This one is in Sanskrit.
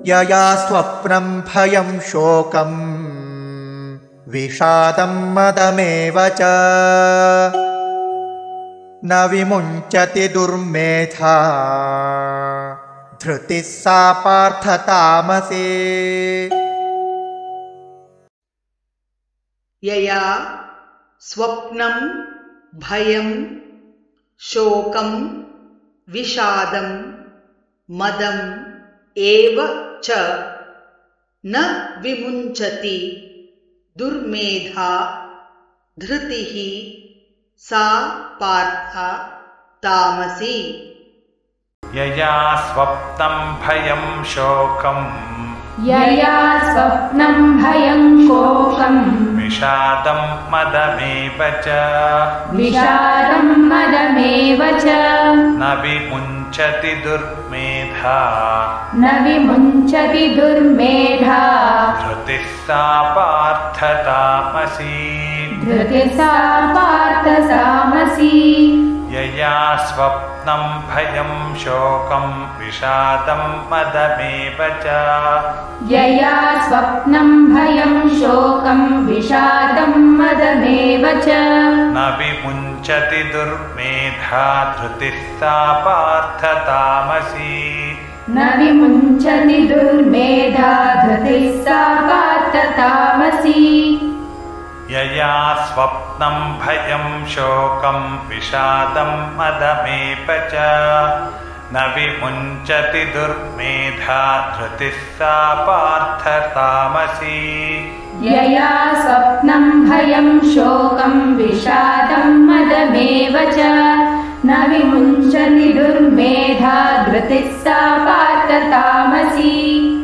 यया स्वप्नं भयं शोकं विषादं मदमेव च न विमुञ्चति दुर्मेधा धृतिः सा पार्थ तामसी। यया स्वप्नं भयं शोकं विषादं मदम् एव च न विमुञ्चति दुर्मेधा धृतिः सा पार्थ तामसी। यया स्वप्नं भयं शोकं विषादं मदमेव च न विमुञ्चति दुर्मेधा धृतिः सा पार्थ तामसी। यया स्वप्नं भयं शोकं विषादं मदमेव च न विमुञ्चति दुर्मेधा धृतिः सा पार्थ तामसी। यया स्वप्नं भयं शोकं विषादं मदमेव च न विमुञ्चति दुर्मेधा धृतिः सा पार्थ तामसी। यया स्वप्नं भयं शोकं विषादं मदमेव च न विमुञ्चति दुर्मेधा धृतिः सा पार्थ तामसी।